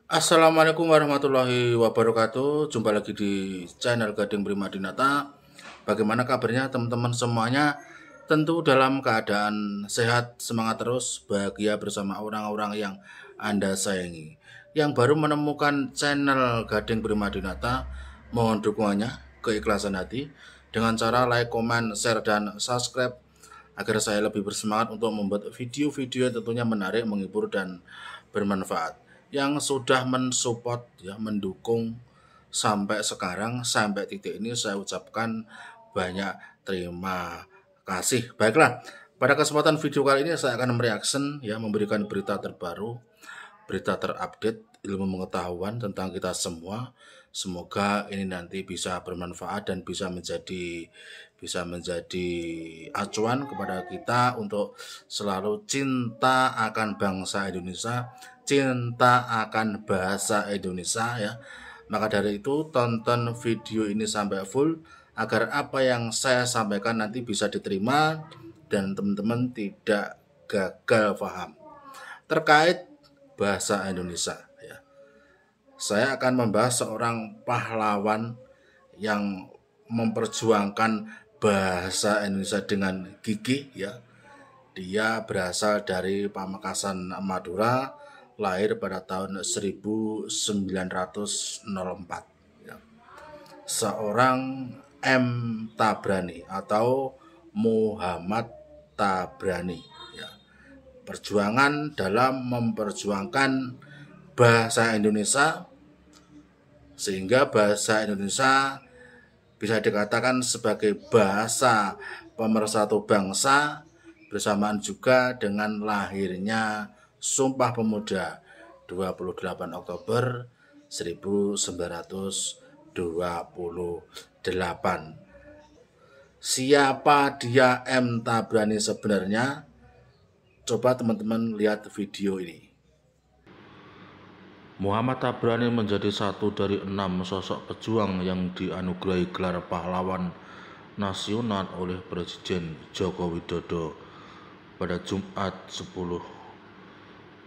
Assalamualaikum warahmatullahi wabarakatuh. Jumpa lagi di channel Gading Primadinata. Bagaimana kabarnya teman-teman semuanya? Tentu dalam keadaan sehat, semangat terus, bahagia bersama orang-orang yang Anda sayangi. Yang baru menemukan channel Gading Primadinata, mohon dukungannya, keikhlasan hati dengan cara like, comment, share, dan subscribe agar saya lebih bersemangat untuk membuat video-video yang tentunya menarik, menghibur, dan bermanfaat. Yang sudah mensupport, mendukung sampai sekarang, sampai titik ini, saya ucapkan banyak terima kasih. Baiklah, pada kesempatan video kali ini saya akan mereaction, memberikan berita terbaru, berita terupdate, ilmu pengetahuan tentang kita semua. Semoga ini nanti bisa bermanfaat dan bisa menjadi acuan kepada kita untuk selalu cinta akan bangsa Indonesia, cinta akan bahasa Indonesia ya. Maka dari itu tonton video ini sampai full agar apa yang saya sampaikan nanti bisa diterima dan teman-teman tidak gagal paham terkait bahasa Indonesia ya. Saya akan membahas seorang pahlawan yang memperjuangkan bahasa Indonesia dengan gigih ya. Dia berasal dari Pamekasan, Madura, lahir pada tahun 1904 ya. Seorang M. Tabrani atau Muhammad Tabrani ya. Perjuangan dalam memperjuangkan bahasa Indonesia sehingga bahasa Indonesia bisa dikatakan sebagai bahasa pemersatu bangsa, bersamaan juga dengan lahirnya Sumpah Pemuda 28 Oktober 1928. Siapa dia M. Tabrani sebenarnya? Coba teman-teman lihat video ini. Muhammad Tabrani menjadi satu dari 6 sosok pejuang yang dianugerahi gelar pahlawan nasional oleh Presiden Joko Widodo pada Jumat 10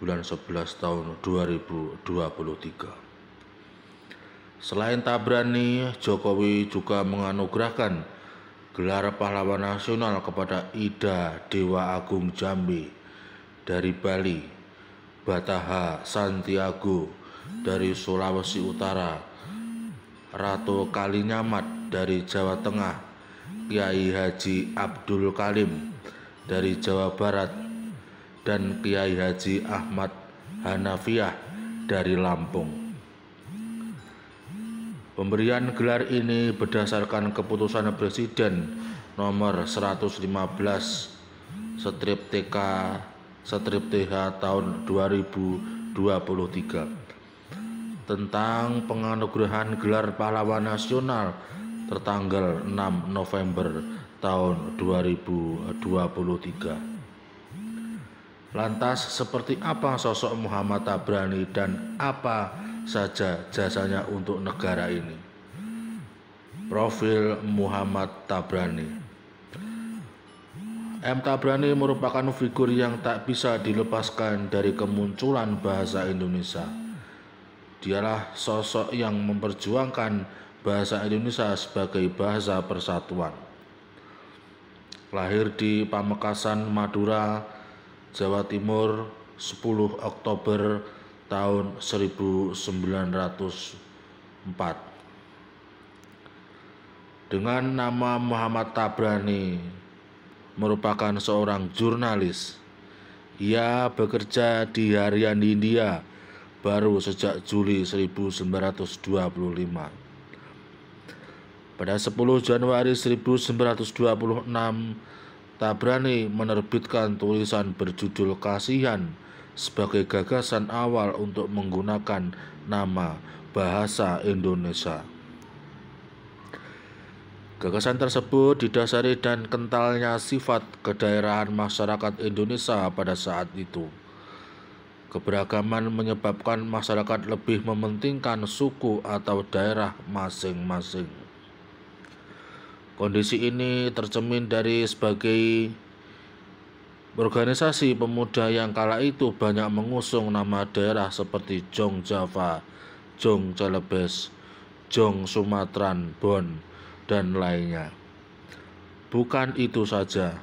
bulan 11 tahun 2023. Selain Tabrani, Jokowi juga menganugerahkan gelar pahlawan nasional kepada Ida Dewa Agung Jambi dari Bali, Bataha Santiago dari Sulawesi Utara, Ratu Kalinyamat dari Jawa Tengah, Kiai Haji Abdul Kalim dari Jawa Barat, dan Kiai Haji Ahmad Hanafiah dari Lampung. Pemberian gelar ini berdasarkan keputusan Presiden nomor 115/TK/TH tahun 2023 tentang penganugerahan gelar pahlawan nasional tertanggal 6 November tahun 2023. Lantas seperti apa sosok Muhammad Tabrani dan apa saja jasanya untuk negara ini? Profil Muhammad Tabrani. M. Tabrani merupakan figur yang tak bisa dilepaskan dari kemunculan bahasa Indonesia. Dialah sosok yang memperjuangkan bahasa Indonesia sebagai bahasa persatuan. Lahir di Pamekasan, Madura, Jawa Timur 10 Oktober tahun 1904. Dengan nama Muhammad Tabrani, merupakan seorang jurnalis. Ia bekerja di Harian Hindia baru sejak Juli 1925. Pada 10 Januari 1926, Tabrani menerbitkan tulisan berjudul Kasihan sebagai gagasan awal untuk menggunakan nama bahasa Indonesia. Gagasan tersebut didasari dan kentalnya sifat kedaerahan masyarakat Indonesia pada saat itu. Keberagaman menyebabkan masyarakat lebih mementingkan suku atau daerah masing-masing. Kondisi ini tercermin dari Organisasi pemuda yang kala itu banyak mengusung nama daerah seperti Jong Java, Jong Celebes, Jong Sumatran, Bon, dan lainnya. Bukan itu saja,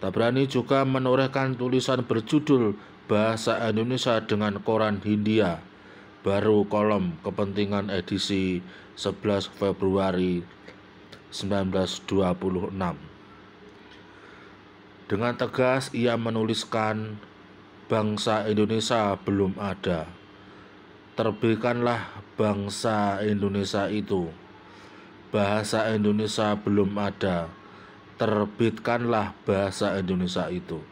Tabrani juga menorehkan tulisan berjudul Bahasa Indonesia dengan koran Hindia, baru kolom kepentingan edisi 11 Februari 1926. Dengan tegas ia menuliskan, bangsa Indonesia belum ada. Terbitkanlah bangsa Indonesia itu. Bahasa Indonesia belum ada. Terbitkanlah bahasa Indonesia itu.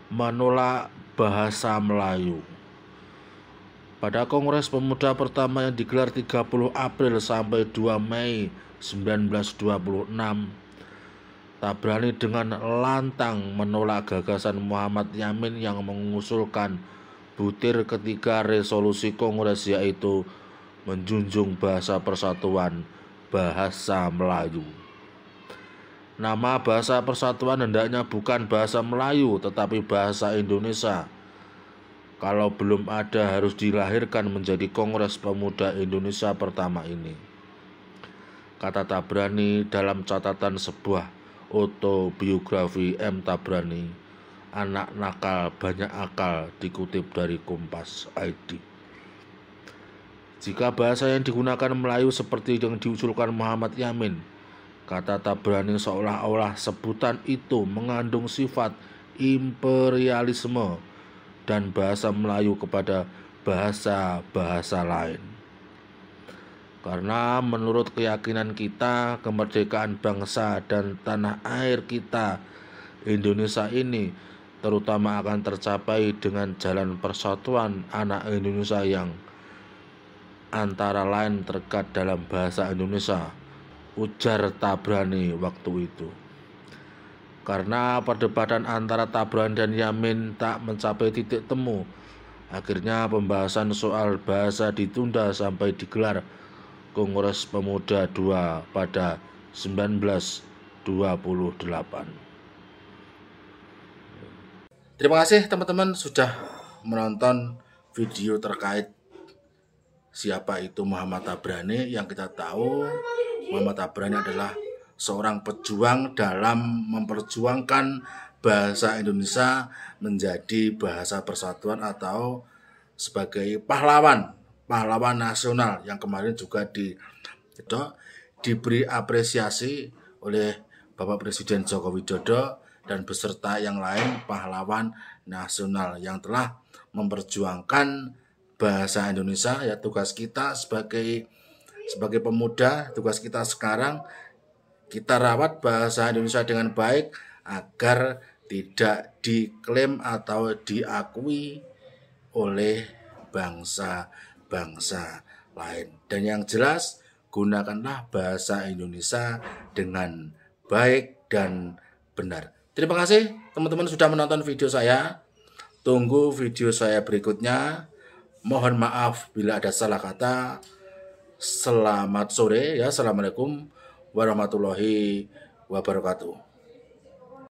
Menolak bahasa Melayu. Pada Kongres Pemuda pertama yang digelar 30 April sampai 2 Mei 1926, Tabrani dengan lantang menolak gagasan Muhammad Yamin yang mengusulkan butir ketiga resolusi Kongres, yaitu menjunjung bahasa persatuan, bahasa Melayu. Nama bahasa persatuan hendaknya bukan bahasa Melayu tetapi bahasa Indonesia. Kalau belum ada, harus dilahirkan menjadi Kongres Pemuda Indonesia pertama ini, kata Tabrani dalam catatan sebuah autobiografi M. Tabrani, Anak Nakal Banyak Akal, dikutip dari Kompas ID. Jika bahasa yang digunakan Melayu seperti yang diusulkan Muhammad Yamin, kata Tabrani, seolah-olah sebutan itu mengandung sifat imperialisme dan bahasa Melayu kepada bahasa-bahasa lain. Karena menurut keyakinan kita, kemerdekaan bangsa dan tanah air kita, Indonesia ini, terutama akan tercapai dengan jalan persatuan anak Indonesia yang antara lain terdekat dalam bahasa Indonesia, ujar Tabrani waktu itu. Karena perdebatan antara Tabrani dan Yamin tak mencapai titik temu, akhirnya pembahasan soal bahasa ditunda sampai digelar Kongres Pemuda II pada 1928. Terima kasih teman-teman sudah menonton video terkait siapa itu Muhammad Tabrani. Yang kita tahu, Muhammad Tabrani adalah seorang pejuang dalam memperjuangkan bahasa Indonesia menjadi bahasa persatuan atau sebagai pahlawan nasional yang kemarin juga diberi apresiasi oleh Bapak Presiden Joko Widodo dan beserta yang lain pahlawan nasional yang telah memperjuangkan bahasa Indonesia. Ya, tugas kita sebagai pemuda, tugas kita sekarang, kita rawat bahasa Indonesia dengan baik agar tidak diklaim atau diakui oleh bangsa-bangsa lain. Dan yang jelas, gunakanlah bahasa Indonesia dengan baik dan benar. Terima kasih teman-teman sudah menonton video saya. Tunggu video saya berikutnya. Mohon maaf bila ada salah kata. Selamat sore ya. Assalamualaikum warahmatullahi wabarakatuh.